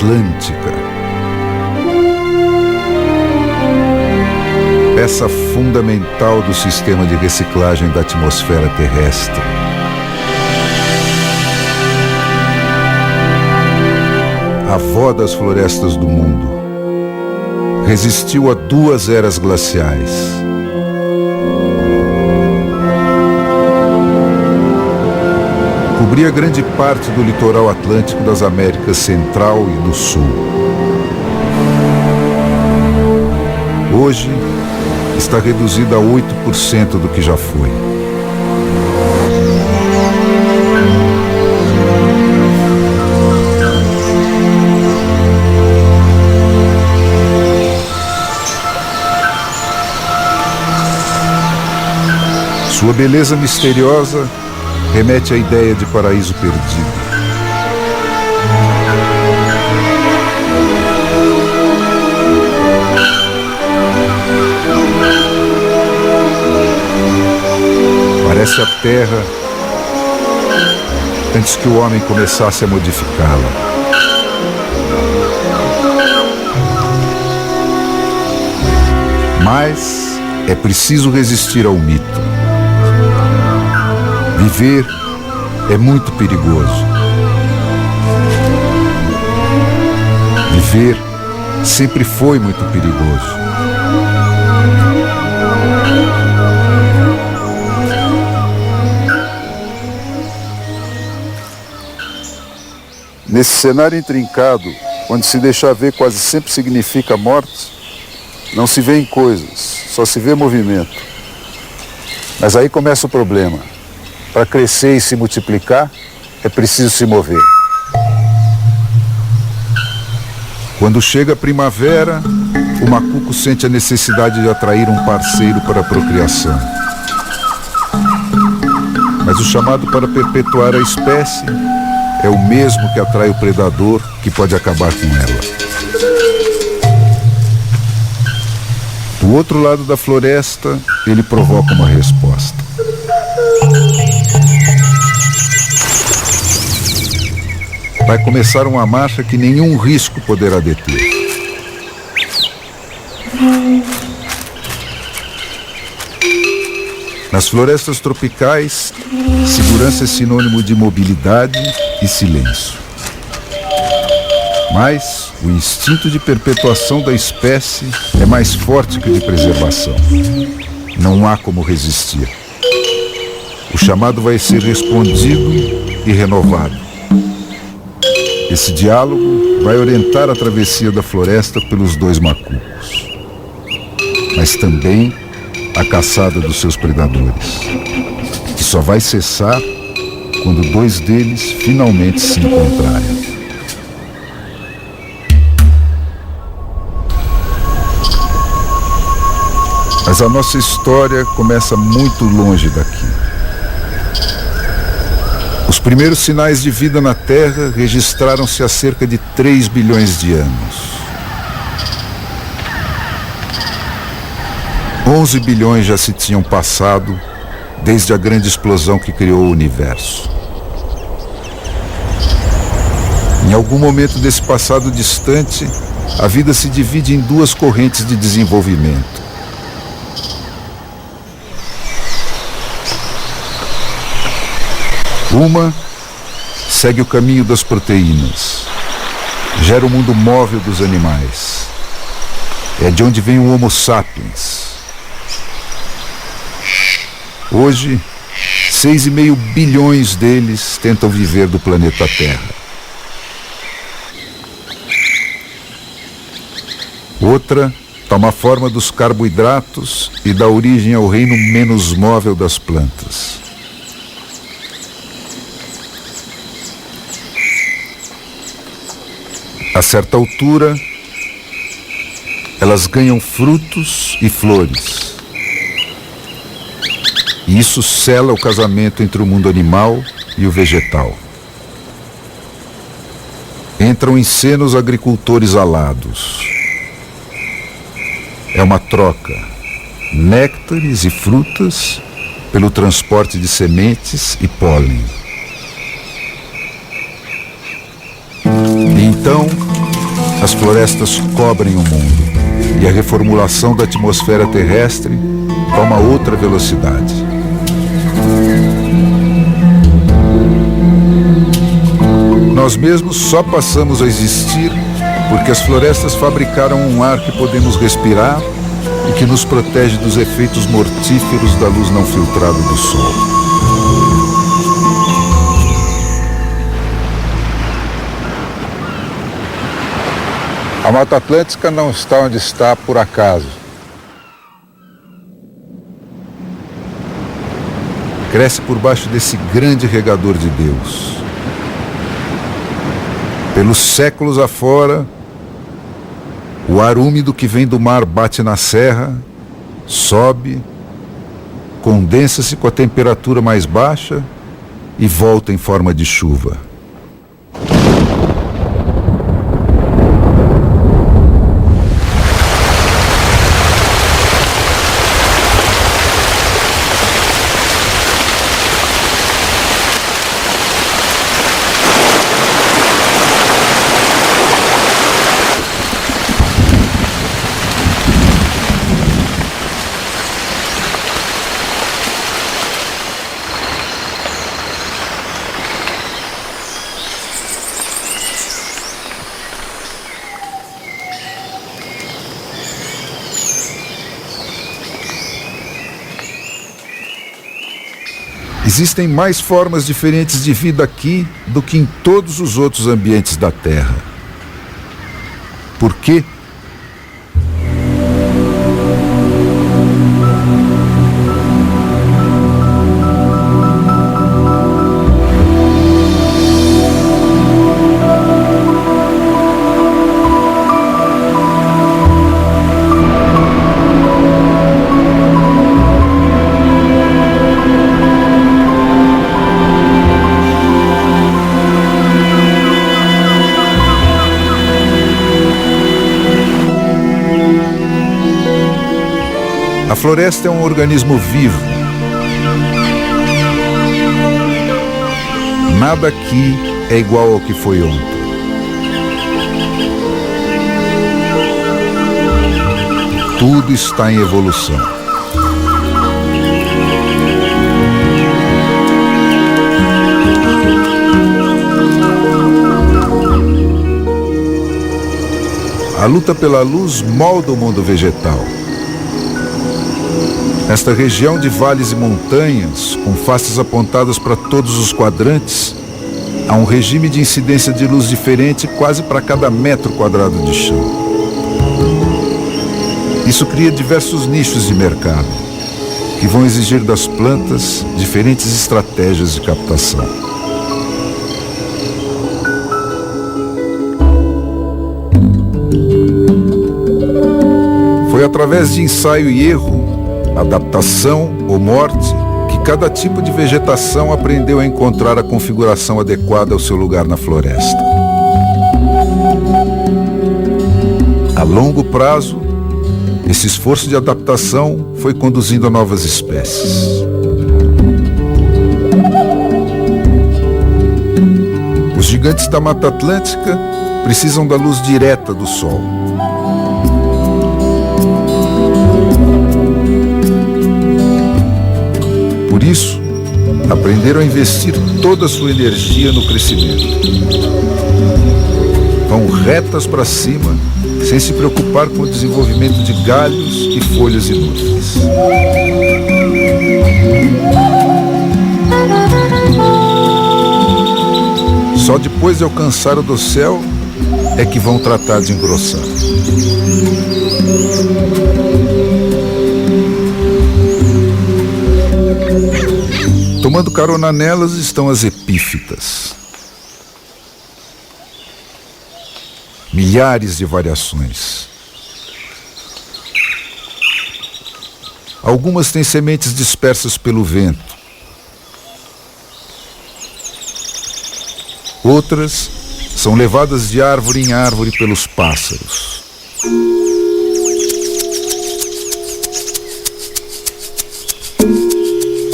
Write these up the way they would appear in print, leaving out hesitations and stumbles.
Atlântica. Peça fundamental do sistema de reciclagem da atmosfera terrestre. A avó das florestas do mundo. Resistiu a 2 eras glaciais. Cobria grande parte do litoral atlântico das Américas Central e do Sul. Hoje, está reduzida a 8% do que já foi. Sua beleza misteriosa remete à ideia de paraíso perdido. Parece a terra antes que o homem começasse a modificá-la. Mas é preciso resistir ao mito. Viver é muito perigoso. Viver sempre foi muito perigoso. Nesse cenário intrincado, onde se deixar ver quase sempre significa morte, não se vê em coisas, só se vê movimento. Mas aí começa o problema. Para crescer e se multiplicar, é preciso se mover. Quando chega a primavera, o macuco sente a necessidade de atrair um parceiro para a procriação. Mas o chamado para perpetuar a espécie é o mesmo que atrai o predador que pode acabar com ela. Do outro lado da floresta, ele provoca uma resposta. Vai começar uma marcha que nenhum risco poderá deter. Nas florestas tropicais, segurança é sinônimo de mobilidade e silêncio. Mas o instinto de perpetuação da espécie é mais forte que o de preservação. Não há como resistir. O chamado vai ser respondido e renovado. Esse diálogo vai orientar a travessia da floresta pelos 2 macucos, mas também a caçada dos seus predadores, que só vai cessar quando 2 deles finalmente se encontrarem. Mas a nossa história começa muito longe daqui. Os primeiros sinais de vida na Terra registraram-se há cerca de 3 bilhões de anos. 11 bilhões já se tinham passado desde a grande explosão que criou o universo. Em algum momento desse passado distante, a vida se divide em 2 correntes de desenvolvimento. Uma segue o caminho das proteínas, gera o mundo móvel dos animais. É de onde vem o Homo sapiens. Hoje, 6,5 bilhões deles tentam viver do planeta Terra. Outra toma a forma dos carboidratos e dá origem ao reino menos móvel das plantas. A certa altura, elas ganham frutos e flores. E isso sela o casamento entre o mundo animal e o vegetal. Entram em cena os agricultores alados. É uma troca, néctares e frutas pelo transporte de sementes e pólen. E então, as florestas cobrem o mundo e a reformulação da atmosfera terrestre toma outra velocidade. Nós mesmos só passamos a existir porque as florestas fabricaram um ar que podemos respirar e que nos protege dos efeitos mortíferos da luz não filtrada do sol. A Mata Atlântica não está onde está por acaso. Cresce por baixo desse grande regador de Deus. Pelos séculos afora, o ar úmido que vem do mar bate na serra, sobe, condensa-se com a temperatura mais baixa e volta em forma de chuva. Existem mais formas diferentes de vida aqui do que em todos os outros ambientes da Terra. Por quê? A floresta é um organismo vivo. Nada aqui é igual ao que foi ontem. Tudo está em evolução. A luta pela luz molda o mundo vegetal. Nesta região de vales e montanhas, com faces apontadas para todos os quadrantes, há um regime de incidência de luz diferente quase para cada metro quadrado de chão. Isso cria diversos nichos de mercado, que vão exigir das plantas diferentes estratégias de captação. Foi através de ensaio e erro, adaptação ou morte, que cada tipo de vegetação aprendeu a encontrar a configuração adequada ao seu lugar na floresta. A longo prazo, esse esforço de adaptação foi conduzindo a novas espécies. Os gigantes da Mata Atlântica precisam da luz direta do sol. Por isso, aprenderam a investir toda a sua energia no crescimento. Vão retas para cima, sem se preocupar com o desenvolvimento de galhos e folhas inúteis. Só depois de alcançar o dossel é que vão tratar de engrossar. Tomando carona nelas estão as epífitas. Milhares de variações. Algumas têm sementes dispersas pelo vento. Outras são levadas de árvore em árvore pelos pássaros.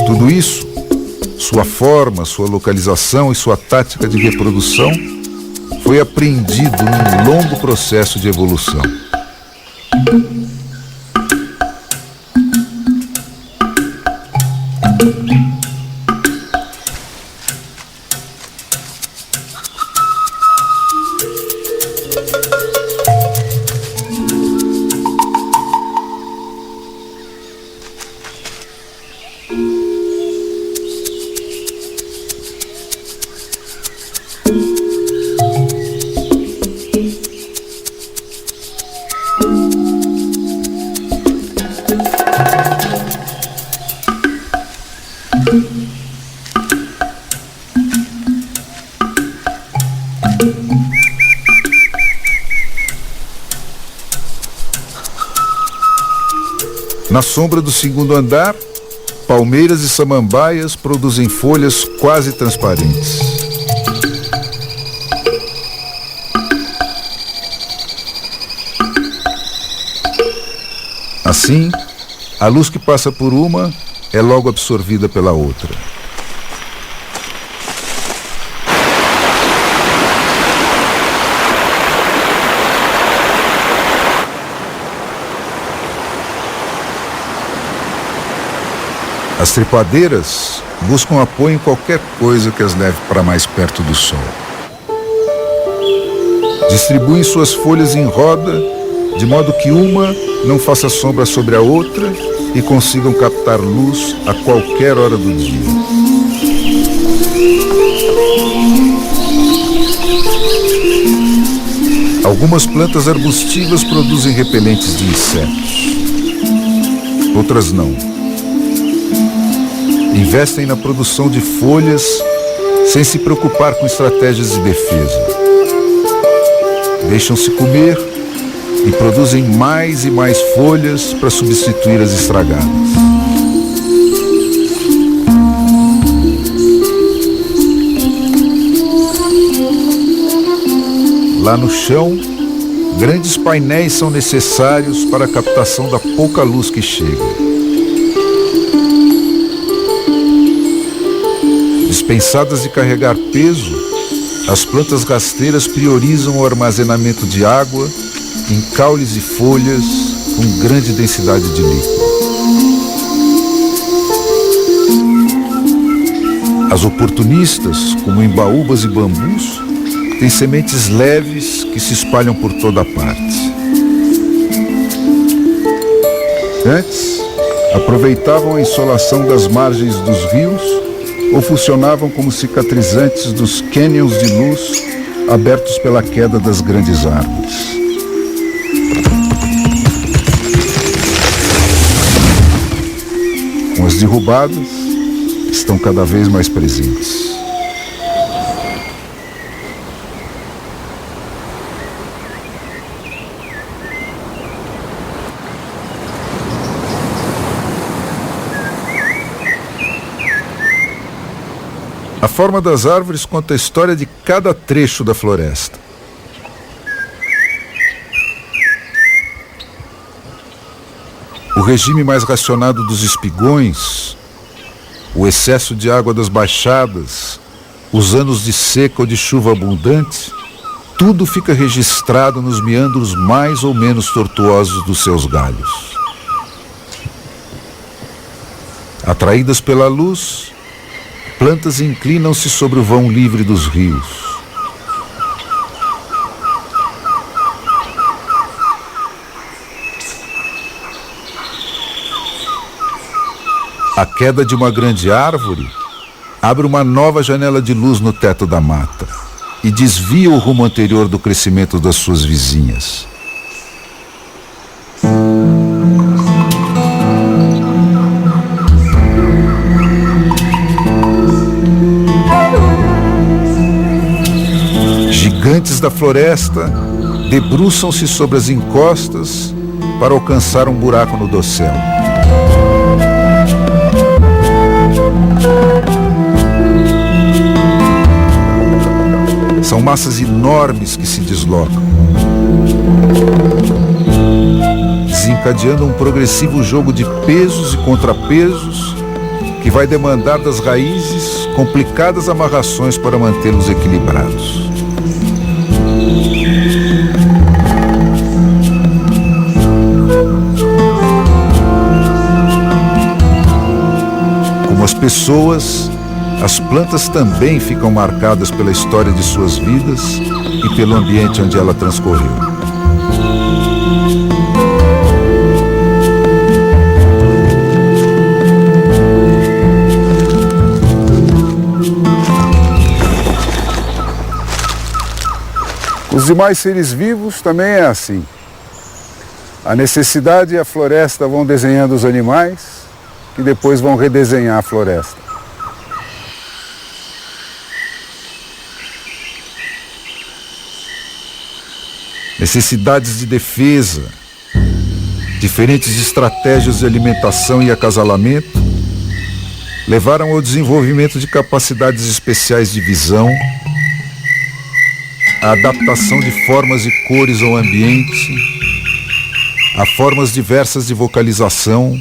Tudo isso, sua forma, sua localização e sua tática de reprodução, foi aprendido num longo processo de evolução. Na sombra do segundo andar, palmeiras e samambaias produzem folhas quase transparentes. Assim, a luz que passa por uma é logo absorvida pela outra. As trepadeiras buscam apoio em qualquer coisa que as leve para mais perto do sol. Distribuem suas folhas em roda, de modo que uma não faça sombra sobre a outra e consigam captar luz a qualquer hora do dia. Algumas plantas arbustivas produzem repelentes de insetos. Outras não. Investem na produção de folhas sem se preocupar com estratégias de defesa. Deixam-se comer e produzem mais e mais folhas para substituir as estragadas. Lá no chão, grandes painéis são necessários para a captação da pouca luz que chega. Dispensadas de carregar peso, as plantas rasteiras priorizam o armazenamento de água em caules e folhas com grande densidade de líquido. As oportunistas, como embaúbas e bambus, têm sementes leves que se espalham por toda a parte. Antes, aproveitavam a insolação das margens dos rios ou funcionavam como cicatrizantes dos cânions de luz abertos pela queda das grandes árvores. Com as derrubadas, estão cada vez mais presentes. A forma das árvores conta a história de cada trecho da floresta. O regime mais racionado dos espigões, o excesso de água das baixadas, os anos de seca ou de chuva abundante, tudo fica registrado nos meandros mais ou menos tortuosos dos seus galhos. Atraídas pela luz, plantas inclinam-se sobre o vão livre dos rios. A queda de uma grande árvore abre uma nova janela de luz no teto da mata e desvia o rumo anterior do crescimento das suas vizinhas. Gigantes da floresta debruçam-se sobre as encostas para alcançar um buraco no dossel. São massas enormes que se deslocam, desencadeando um progressivo jogo de pesos e contrapesos que vai demandar das raízes complicadas amarrações para mantê-los equilibrados. Como as pessoas, as plantas também ficam marcadas pela história de suas vidas e pelo ambiente onde ela transcorreu. Os demais seres vivos também é assim. A necessidade e a floresta vão desenhando os animais, que depois vão redesenhar a floresta. Necessidades de defesa, diferentes estratégias de alimentação e acasalamento levaram ao desenvolvimento de capacidades especiais de visão, a adaptação de formas e cores ao ambiente, a formas diversas de vocalização,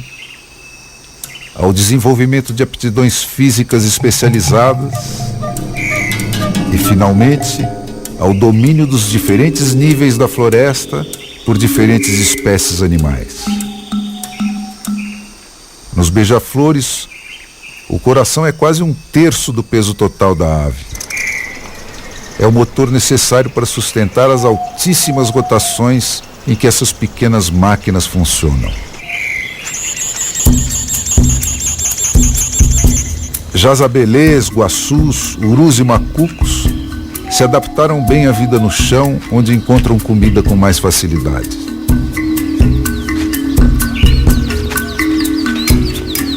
ao desenvolvimento de aptidões físicas especializadas e, finalmente, ao domínio dos diferentes níveis da floresta por diferentes espécies animais. Nos beija-flores, o coração é quase 1/3 do peso total da ave. É o motor necessário para sustentar as altíssimas rotações em que essas pequenas máquinas funcionam. Já as abelês, guaçus, urus e macucos se adaptaram bem à vida no chão, onde encontram comida com mais facilidade.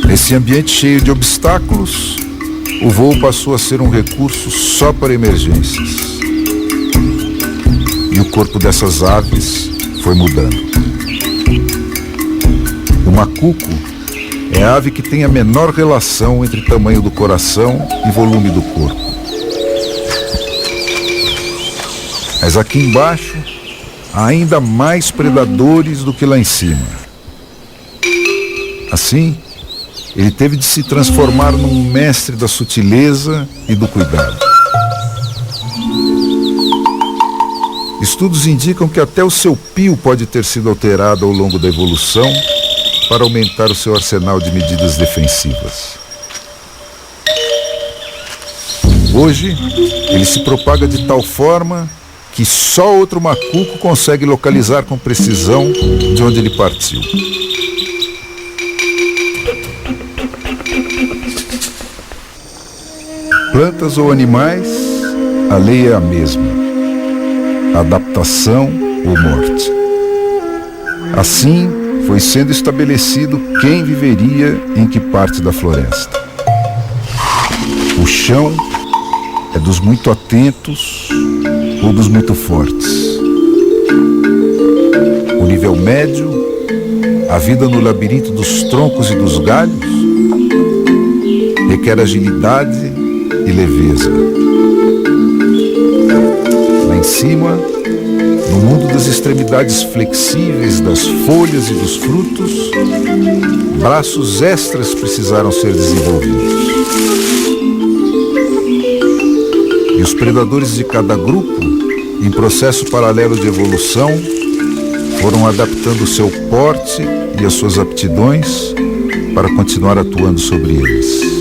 Nesse ambiente cheio de obstáculos, o voo passou a ser um recurso só para emergências. E o corpo dessas aves foi mudando. O macuco é a ave que tem a menor relação entre tamanho do coração e volume do corpo. Mas aqui embaixo, há ainda mais predadores do que lá em cima. Assim, ele teve de se transformar num mestre da sutileza e do cuidado. Estudos indicam que até o seu pio pode ter sido alterado ao longo da evolução para aumentar o seu arsenal de medidas defensivas. Hoje, ele se propaga de tal forma que só outro macuco consegue localizar com precisão de onde ele partiu. Plantas ou animais, a lei é a mesma: adaptação ou morte. Assim, foi sendo estabelecido quem viveria em que parte da floresta. O chão é dos muito atentos ou dos muito fortes. O nível médio, a vida no labirinto dos troncos e dos galhos, requer agilidade e leveza. Lá em cima, no mundo das extremidades flexíveis das folhas e dos frutos, braços extras precisaram ser desenvolvidos. E os predadores de cada grupo, em processo paralelo de evolução, foram adaptando o seu porte e as suas aptidões para continuar atuando sobre eles.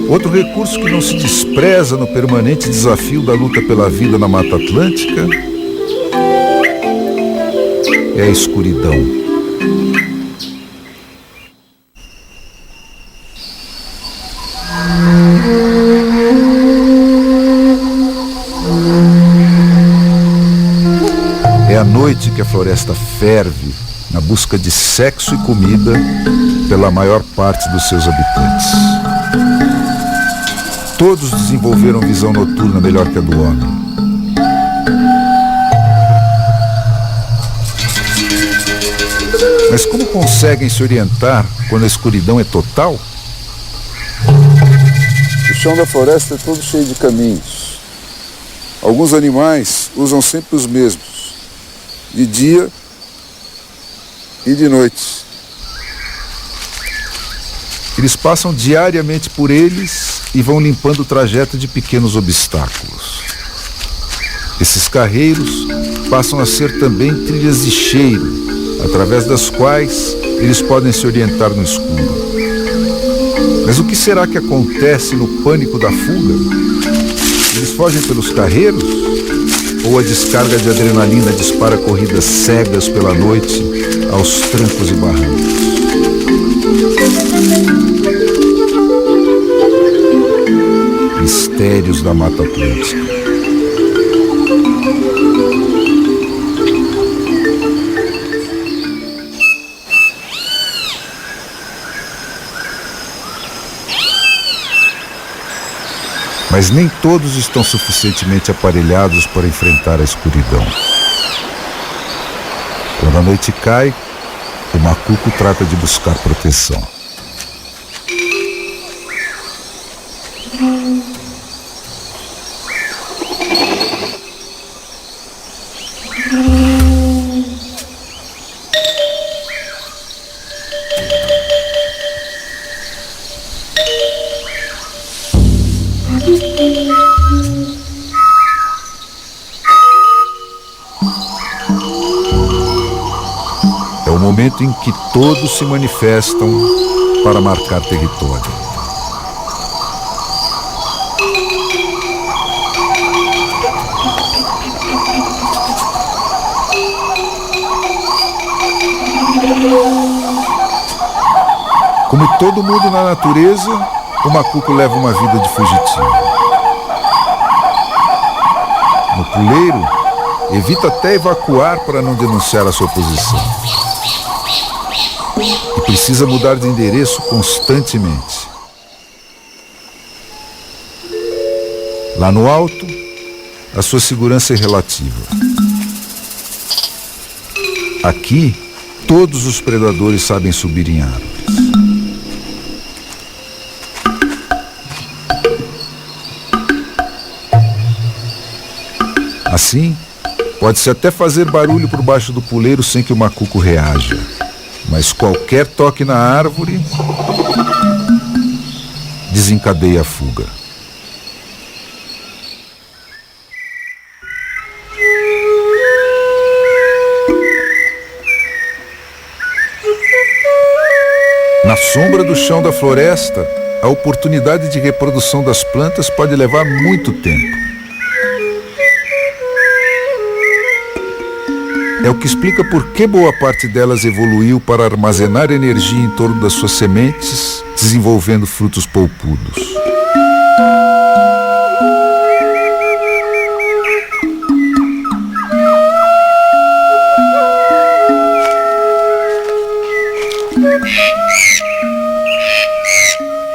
Outro recurso que não se despreza no permanente desafio da luta pela vida na Mata Atlântica é a escuridão. É à noite que a floresta ferve na busca de sexo e comida pela maior parte dos seus habitantes. Todos desenvolveram visão noturna melhor que a do homem. Mas como conseguem se orientar quando a escuridão é total? O chão da floresta é todo cheio de caminhos. Alguns animais usam sempre os mesmos, de dia e de noite. Eles passam diariamente por eles e vão limpando o trajeto de pequenos obstáculos. Esses carreiros passam a ser também trilhas de cheiro, através das quais eles podem se orientar no escuro. Mas o que será que acontece no pânico da fuga? Eles fogem pelos carreiros? Ou a descarga de adrenalina dispara corridas cegas pela noite aos trancos e barrancos? Mistérios da Mata Atlântica. Mas nem todos estão suficientemente aparelhados para enfrentar a escuridão. Quando a noite cai, o macuco trata de buscar proteção. É o momento em que todos se manifestam para marcar território. Como todo mundo na natureza, o macuco leva uma vida de fugitivo. No puleiro, evita até evacuar para não denunciar a sua posição. E precisa mudar de endereço constantemente. Lá no alto, a sua segurança é relativa. Aqui, todos os predadores sabem subir em árvores. Assim, pode-se até fazer barulho por baixo do puleiro sem que o macuco reaja. Mas qualquer toque na árvore desencadeia a fuga. Na sombra do chão da floresta, a oportunidade de reprodução das plantas pode levar muito tempo. É o que explica por que boa parte delas evoluiu para armazenar energia em torno das suas sementes, desenvolvendo frutos polpudos.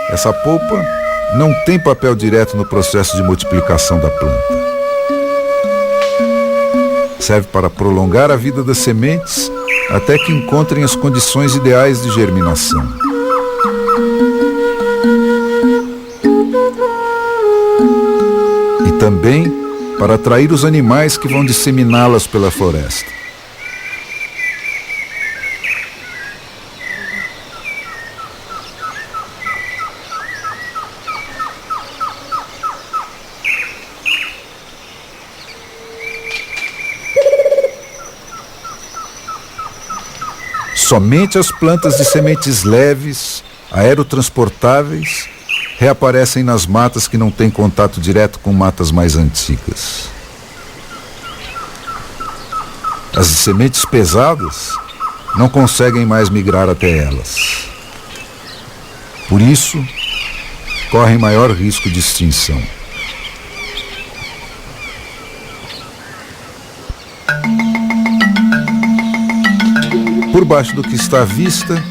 Essa polpa não tem papel direto no processo de multiplicação da planta. Serve para prolongar a vida das sementes até que encontrem as condições ideais de germinação. E também para atrair os animais que vão disseminá-las pela floresta. Somente as plantas de sementes leves, aerotransportáveis, reaparecem nas matas que não têm contato direto com matas mais antigas. As de sementes pesadas não conseguem mais migrar até elas. Por isso, correm maior risco de extinção. Por baixo do que está à vista,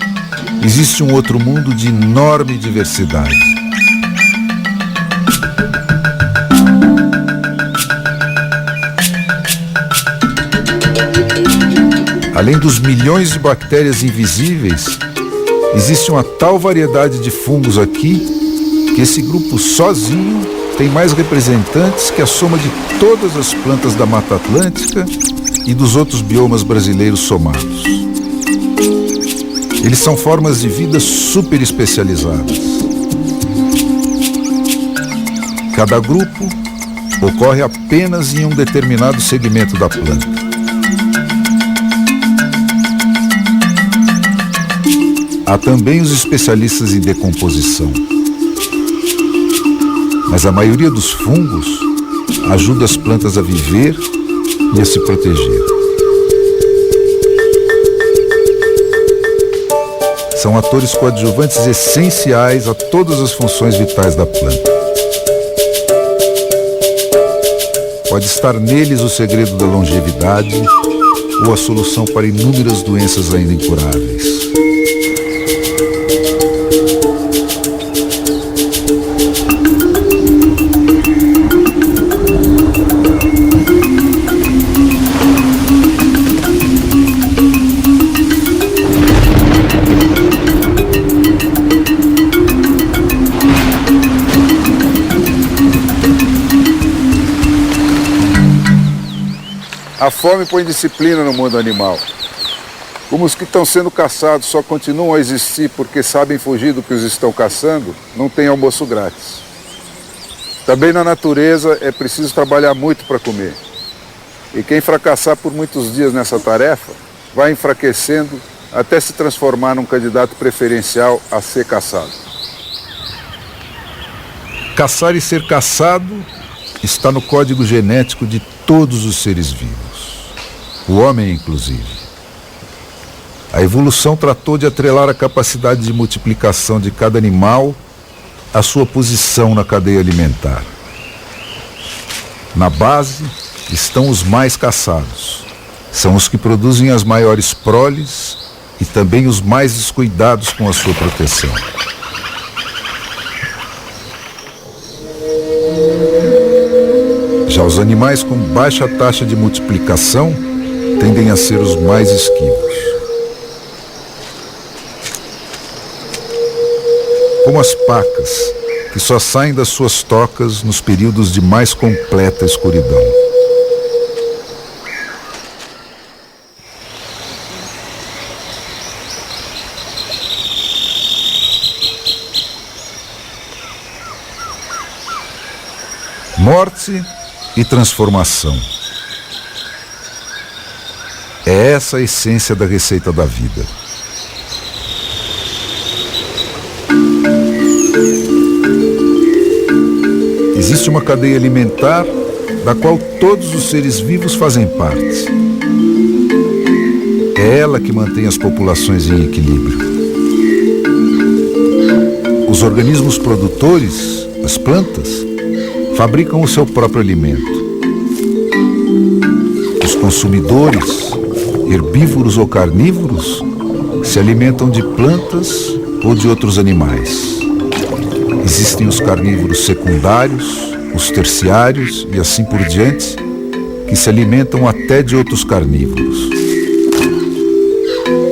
existe um outro mundo de enorme diversidade. Além dos milhões de bactérias invisíveis, existe uma tal variedade de fungos aqui que esse grupo sozinho tem mais representantes que a soma de todas as plantas da Mata Atlântica e dos outros biomas brasileiros somados. Eles são formas de vida super especializadas. Cada grupo ocorre apenas em um determinado segmento da planta. Há também os especialistas em decomposição. Mas a maioria dos fungos ajuda as plantas a viver e a se proteger. São atores coadjuvantes essenciais a todas as funções vitais da planta. Pode estar neles o segredo da longevidade ou a solução para inúmeras doenças ainda incuráveis. A fome põe disciplina no mundo animal. Como os que estão sendo caçados só continuam a existir porque sabem fugir do que os estão caçando, não tem almoço grátis. Também na natureza é preciso trabalhar muito para comer. E quem fracassar por muitos dias nessa tarefa, vai enfraquecendo até se transformar num candidato preferencial a ser caçado. Caçar e ser caçado está no código genético de todos os seres vivos, o homem inclusive. A evolução tratou de atrelar a capacidade de multiplicação de cada animal à sua posição na cadeia alimentar. Na base estão os mais caçados. São os que produzem as maiores proles e também os mais descuidados com a sua proteção. Já os animais com baixa taxa de multiplicação tendem a ser os mais esquivos. Como as pacas, que só saem das suas tocas nos períodos de mais completa escuridão. Morte e transformação. É essa a essência da receita da vida. Existe uma cadeia alimentar da qual todos os seres vivos fazem parte. É ela que mantém as populações em equilíbrio. Os organismos produtores, as plantas, fabricam o seu próprio alimento. Os consumidores, herbívoros ou carnívoros, se alimentam de plantas ou de outros animais. Existem os carnívoros secundários, os terciários e assim por diante, que se alimentam até de outros carnívoros.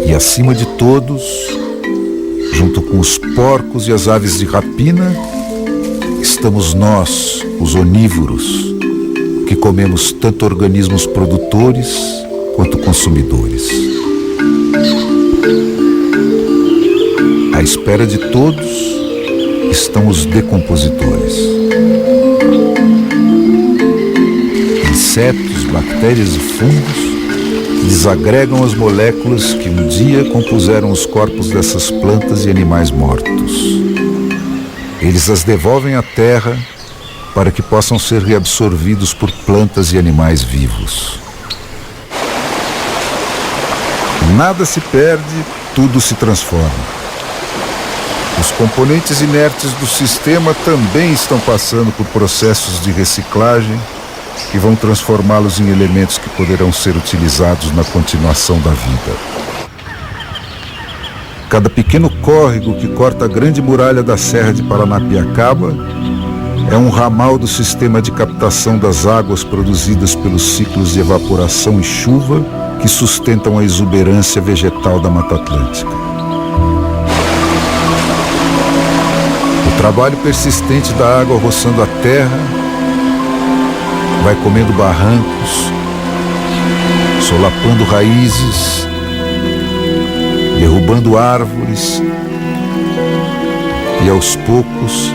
E acima de todos, junto com os porcos e as aves de rapina, estamos nós, os onívoros, que comemos tanto organismos produtores quanto consumidores. À espera de todos estão os decompositores. Insetos, bactérias e fungos que desagregam as moléculas que um dia compuseram os corpos dessas plantas e animais mortos. Eles as devolvem à terra para que possam ser reabsorvidos por plantas e animais vivos. Nada se perde, tudo se transforma. Os componentes inertes do sistema também estão passando por processos de reciclagem que vão transformá-los em elementos que poderão ser utilizados na continuação da vida. Cada pequeno córrego que corta a grande muralha da Serra de Paranapiacaba é um ramal do sistema de captação das águas produzidas pelos ciclos de evaporação e chuva que sustentam a exuberância vegetal da Mata Atlântica. O trabalho persistente da água roçando a terra vai comendo barrancos, solapando raízes, derrubando árvores e aos poucos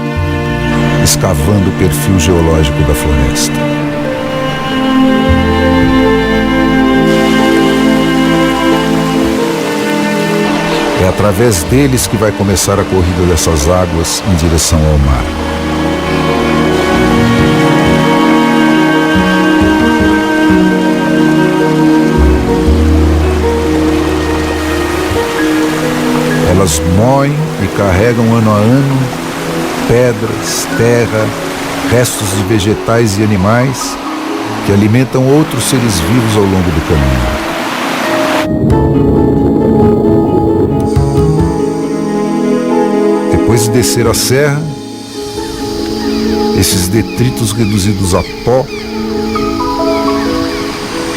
escavando o perfil geológico da floresta. É através deles que vai começar a corrida dessas águas em direção ao mar. Elas moem e carregam ano a ano pedras, terra, restos de vegetais e animais que alimentam outros seres vivos ao longo do caminho. Depois de descer a serra, esses detritos reduzidos a pó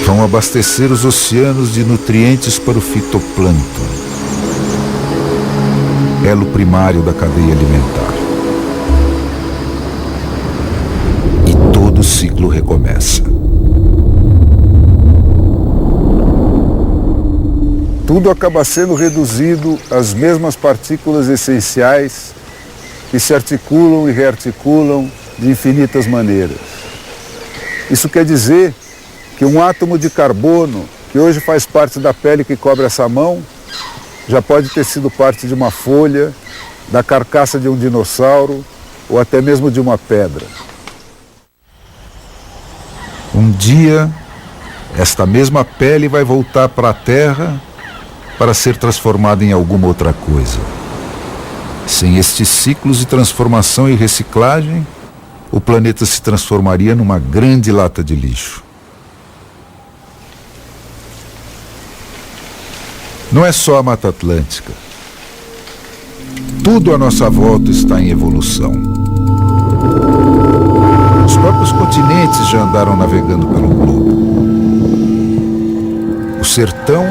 vão abastecer os oceanos de nutrientes para o fitoplâncton, elo primário da cadeia alimentar. E todo o ciclo recomeça. Tudo acaba sendo reduzido às mesmas partículas essenciais que se articulam e rearticulam de infinitas maneiras. Isso quer dizer que um átomo de carbono, que hoje faz parte da pele que cobre essa mão, já pode ter sido parte de uma folha, da carcaça de um dinossauro ou até mesmo de uma pedra. Um dia, esta mesma pele vai voltar para a Terra para ser transformada em alguma outra coisa. Sem estes ciclos de transformação e reciclagem, o planeta se transformaria numa grande lata de lixo. Não é só a Mata Atlântica. Tudo à nossa volta está em evolução. Os próprios continentes já andaram navegando pelo globo. O sertão,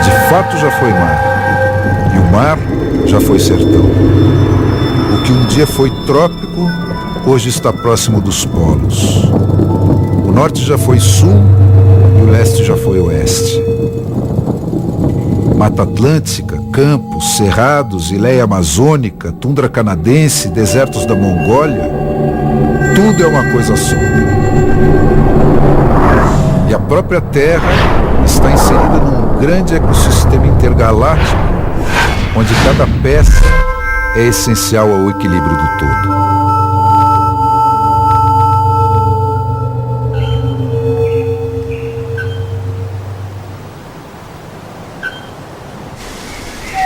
de fato, já foi mar. E o mar já foi sertão. O que um dia foi trópico, hoje está próximo dos polos. O norte já foi sul e o leste já foi oeste. Mata Atlântica, campos, cerrados, ileia amazônica, tundra canadense, desertos da Mongólia, tudo é uma coisa só. E a própria Terra está inserida num grande ecossistema intergaláctico, onde cada peça é essencial ao equilíbrio do todo.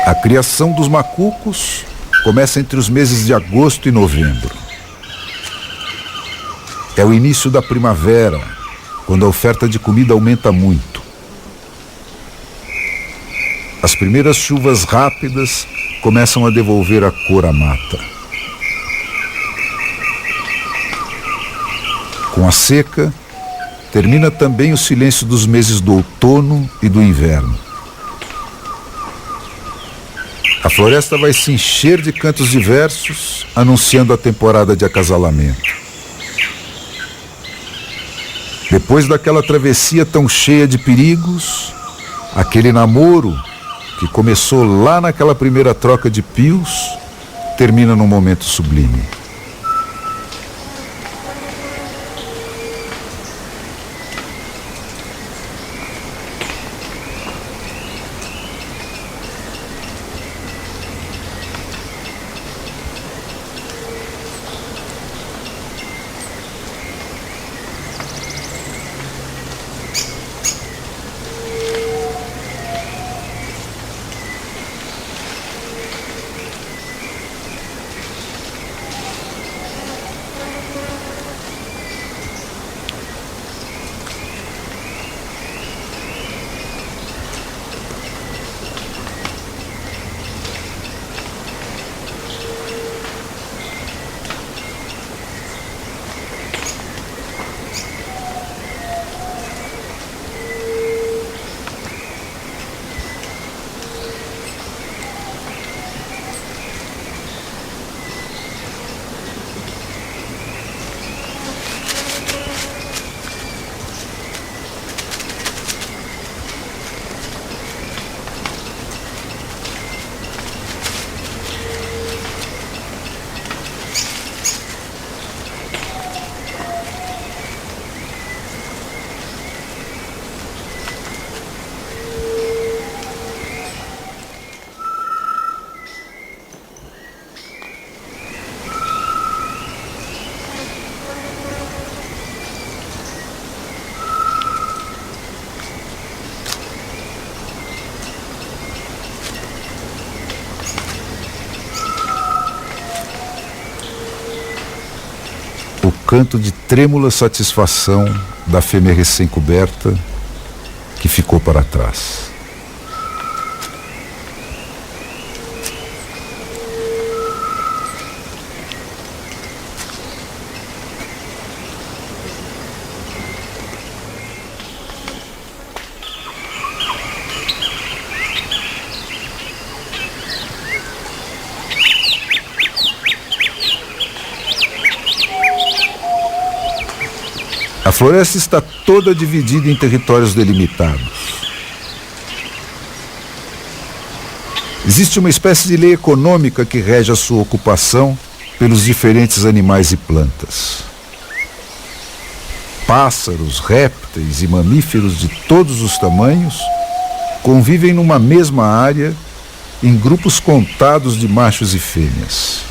A criação dos macucos começa entre os meses de agosto e novembro. É o início da primavera, quando a oferta de comida aumenta muito. As primeiras chuvas rápidas começam a devolver a cor à mata. Com a seca, termina também o silêncio dos meses do outono e do inverno. A floresta vai se encher de cantos diversos, anunciando a temporada de acasalamento. Depois daquela travessia tão cheia de perigos, aquele namoro que começou lá naquela primeira troca de pios, termina num momento sublime. canto de trêmula satisfação da fêmea recém-coberta que ficou para trás. A floresta está toda dividida em territórios delimitados. Existe uma espécie de lei econômica que rege a sua ocupação pelos diferentes animais e plantas. Pássaros, répteis e mamíferos de todos os tamanhos convivem numa mesma área em grupos contados de machos e fêmeas.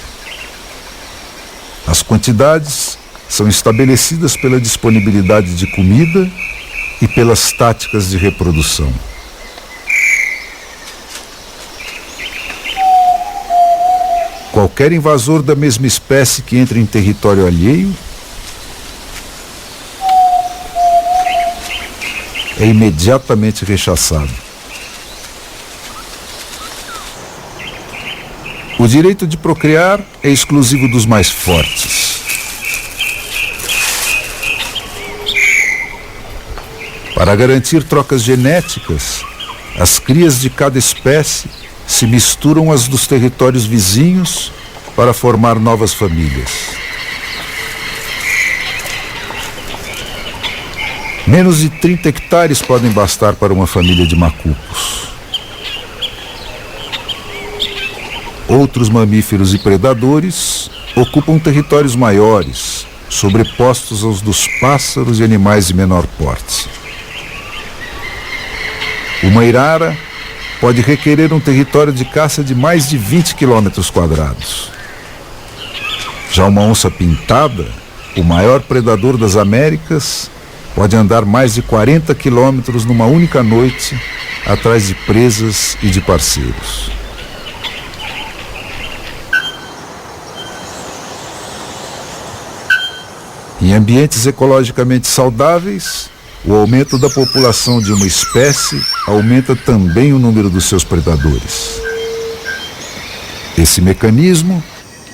As quantidades são estabelecidas pela disponibilidade de comida e pelas táticas de reprodução. Qualquer invasor da mesma espécie que entre em território alheio é imediatamente rechaçado. O direito de procriar é exclusivo dos mais fortes. Para garantir trocas genéticas, as crias de cada espécie se misturam às dos territórios vizinhos para formar novas famílias. Menos de 30 hectares podem bastar para uma família de macacos. Outros mamíferos e predadores ocupam territórios maiores, sobrepostos aos dos pássaros e animais de menor porte. Uma irara pode requerer um território de caça de mais de 20 quilômetros quadrados. Já uma onça pintada, o maior predador das Américas, pode andar mais de 40 quilômetros numa única noite atrás de presas e de parceiros. Em ambientes ecologicamente saudáveis, o aumento da população de uma espécie aumenta também o número dos seus predadores. Esse mecanismo,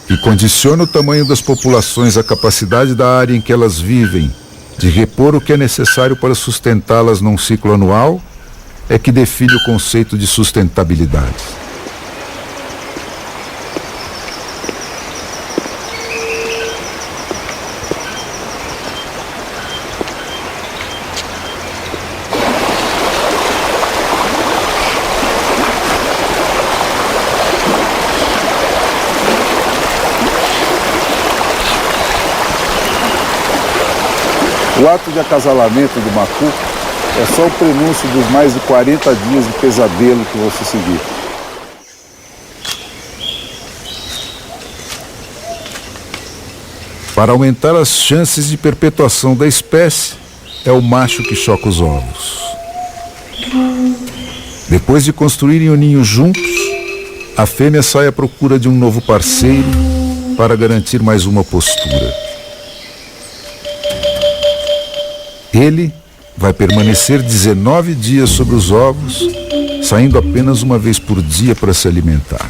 que condiciona o tamanho das populações à capacidade da área em que elas vivem de repor o que é necessário para sustentá-las num ciclo anual, é que define o conceito de sustentabilidade. O ato de acasalamento do macaco é só o prenúncio dos mais de 40 dias de pesadelo que vão se seguir. Para aumentar as chances de perpetuação da espécie, é o macho que choca os ovos. Depois de construírem o ninho juntos, a fêmea sai à procura de um novo parceiro para garantir mais uma postura. Ele vai permanecer 19 dias sobre os ovos, saindo apenas uma vez por dia para se alimentar.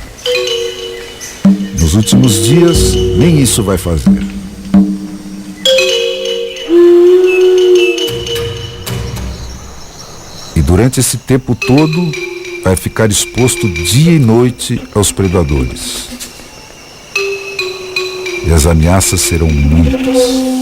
Nos últimos dias, nem isso vai fazer. E durante esse tempo todo, vai ficar exposto dia e noite aos predadores. E as ameaças serão muitas.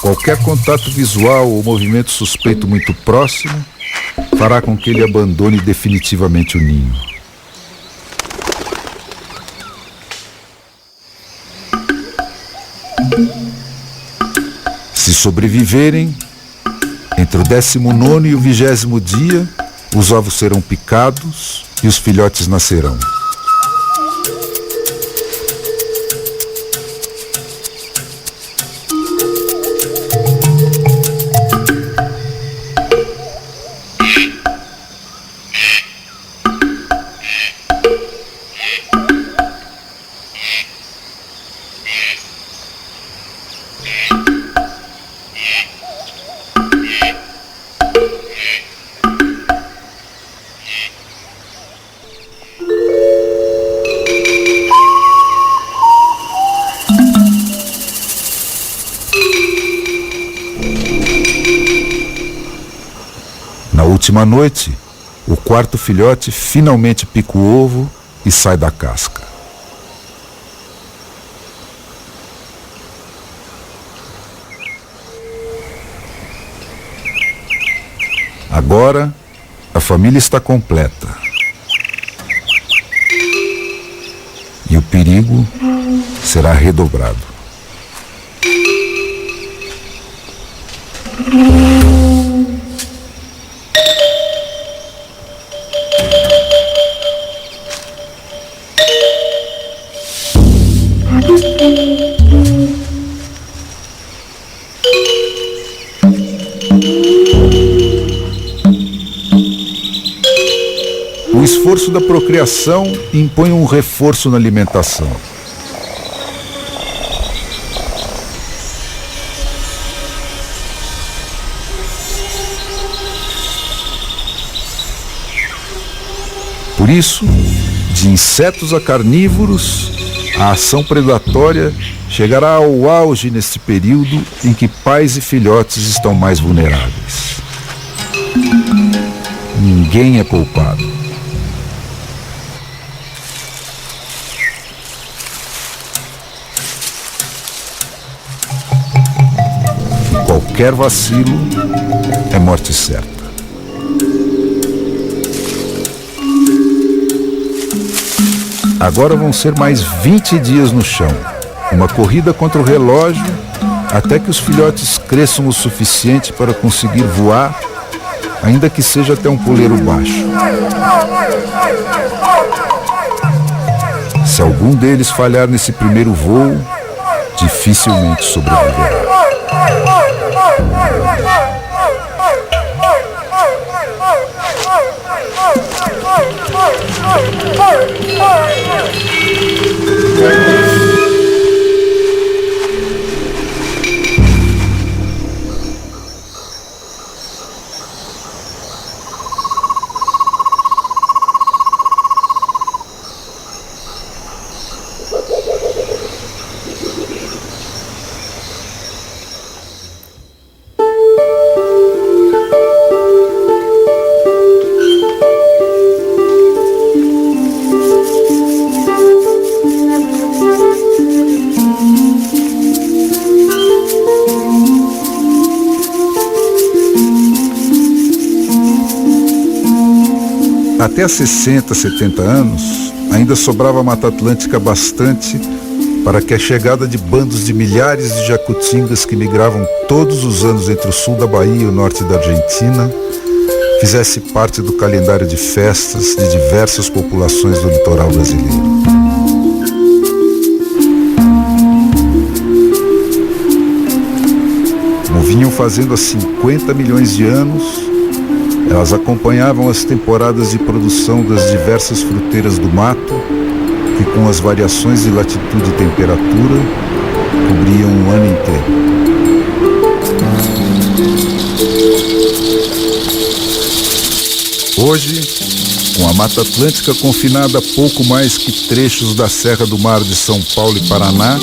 Qualquer contato visual ou movimento suspeito muito próximo fará com que ele abandone definitivamente o ninho. Se sobreviverem, entre o 19º e o 20º dia, os ovos serão picados e os filhotes nascerão. última noite, o quarto filhote finalmente pica o ovo e sai da casca. Agora, a família está completa. E o perigo será redobrado. O esforço da procriação impõe um reforço na alimentação. Por isso, de insetos a carnívoros, a ação predatória chegará ao auge neste período em que pais e filhotes estão mais vulneráveis. Ninguém é culpado. Qualquer vacilo é morte certa. Agora vão ser mais 20 dias no chão, uma corrida contra o relógio, até que os filhotes cresçam o suficiente para conseguir voar, ainda que seja até um puleiro baixo. Se algum deles falhar nesse primeiro voo, dificilmente sobreviverá. Até 60, 70 anos, ainda sobrava Mata Atlântica bastante para que a chegada de bandos de milhares de jacutingas que migravam todos os anos entre o sul da Bahia e o norte da Argentina fizesse parte do calendário de festas de diversas populações do litoral brasileiro. Como vinham fazendo há 50 milhões de anos, elas acompanhavam as temporadas de produção das diversas fruteiras do mato, que com as variações de latitude e temperatura, cobriam o ano inteiro. Hoje, com a Mata Atlântica confinada a pouco mais que trechos da Serra do Mar de São Paulo e Paraná,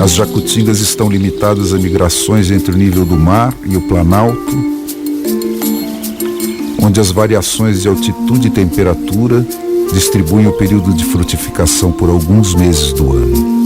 as jacutingas estão limitadas a migrações entre o nível do mar e o Planalto, onde as variações de altitude e temperatura distribuem o período de frutificação por alguns meses do ano.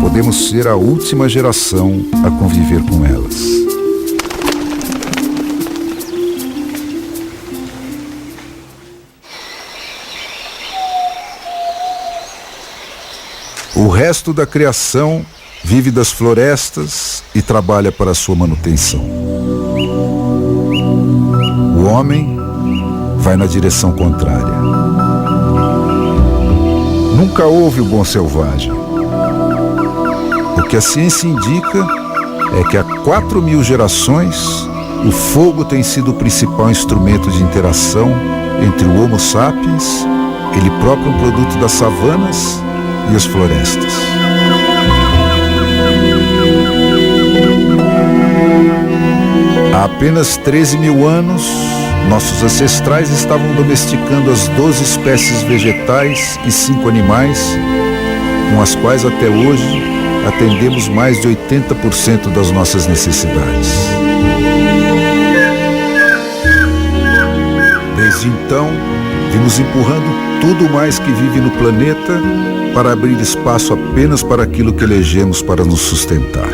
Podemos ser a última geração a conviver com elas. O resto da criação vive das florestas e trabalha para sua manutenção. O homem vai na direção contrária. Nunca houve o bom selvagem. O que a ciência indica é que há 4.000 gerações o fogo tem sido o principal instrumento de interação entre o Homo sapiens, ele próprio um produto das savanas, e as florestas. Há apenas 13.000 anos, nossos ancestrais estavam domesticando as 12 espécies vegetais e 5 animais, com as quais até hoje atendemos mais de 80% das nossas necessidades. Desde então, vimos empurrando tudo mais que vive no planeta para abrir espaço apenas para aquilo que elegemos para nos sustentar.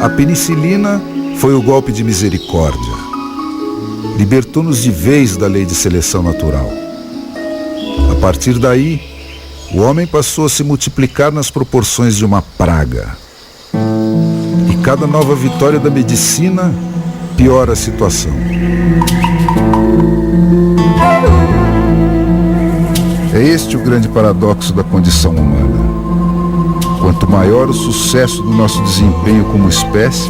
A penicilina foi o golpe de misericórdia. Libertou-nos de vez da lei de seleção natural. A partir daí, o homem passou a se multiplicar nas proporções de uma praga. E cada nova vitória da medicina piora a situação. É este o grande paradoxo da condição humana. Quanto maior o sucesso do nosso desempenho como espécie,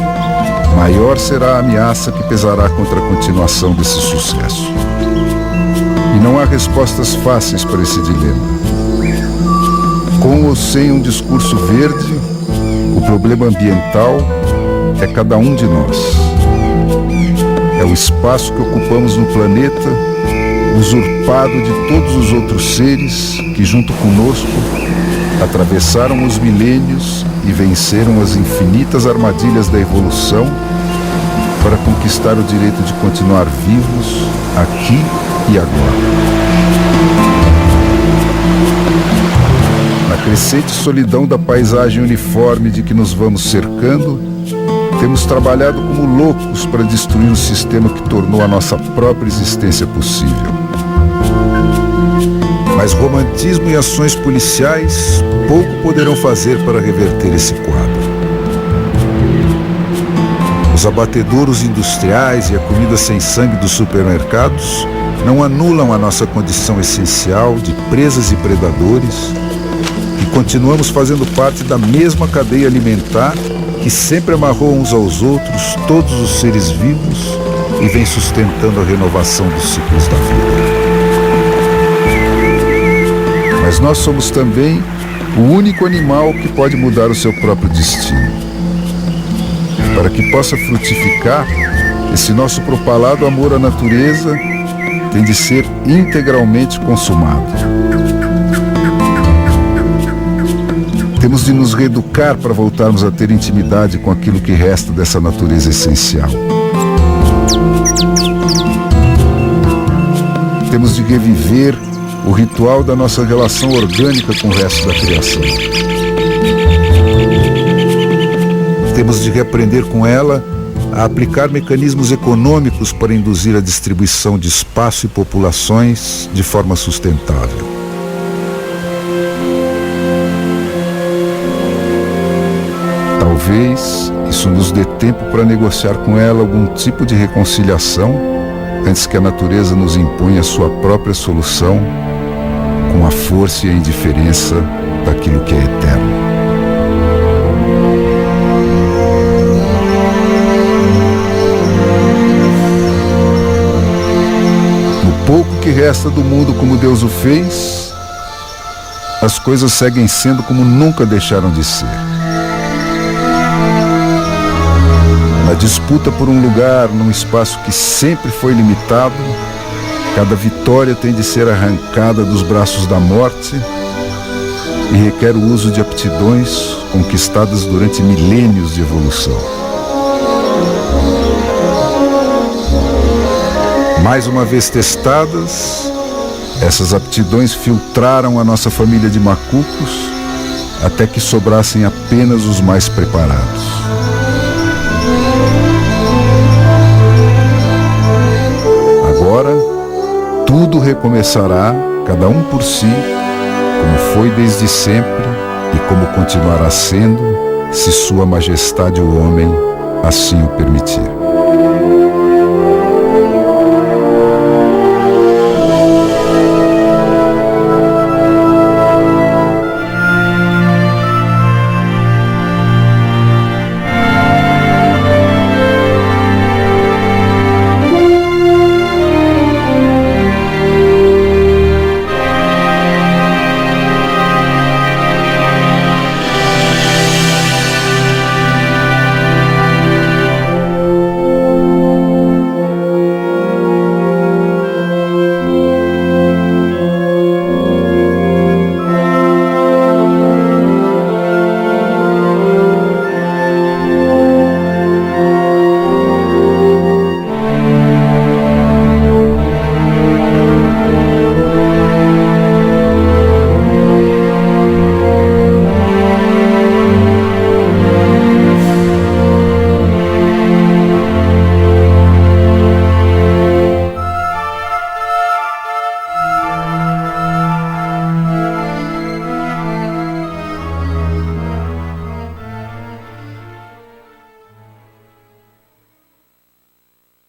maior será a ameaça que pesará contra a continuação desse sucesso. E não há respostas fáceis para esse dilema. Com ou sem um discurso verde, o problema ambiental é cada um de nós. É o espaço que ocupamos no planeta, usurpado de todos os outros seres que, junto conosco, atravessaram os milênios e venceram as infinitas armadilhas da evolução para conquistar o direito de continuar vivos aqui e agora. Na crescente solidão da paisagem uniforme de que nos vamos cercando, temos trabalhado como loucos para destruir o sistema que tornou a nossa própria existência possível. Mas romantismo e ações policiais pouco poderão fazer para reverter esse quadro. Os abatedouros industriais e a comida sem sangue dos supermercados não anulam a nossa condição essencial de presas e predadores, e continuamos fazendo parte da mesma cadeia alimentar que sempre amarrou uns aos outros todos os seres vivos e vem sustentando a renovação dos ciclos da vida. Mas nós somos também o único animal que pode mudar o seu próprio destino. Para que possa frutificar, esse nosso propalado amor à natureza tem de ser integralmente consumado. Temos de nos reeducar para voltarmos a ter intimidade com aquilo que resta dessa natureza essencial. Temos de reviver o ritual da nossa relação orgânica com o resto da criação. Temos de reaprender com ela a aplicar mecanismos econômicos para induzir a distribuição de espaço e populações de forma sustentável. Talvez isso nos dê tempo para negociar com ela algum tipo de reconciliação antes que a natureza nos imponha a sua própria solução com a força e a indiferença daquilo que é eterno. No pouco que resta do mundo como Deus o fez, as coisas seguem sendo como nunca deixaram de ser. Na disputa por um lugar num espaço que sempre foi limitado, cada vitória tem de ser arrancada dos braços da morte e requer o uso de aptidões conquistadas durante milênios de evolução. Mais uma vez testadas, essas aptidões filtraram a nossa família de macucos até que sobrassem apenas os mais preparados. Agora, tudo recomeçará, cada um por si, como foi desde sempre e como continuará sendo, se Sua Majestade o Homem assim o permitir.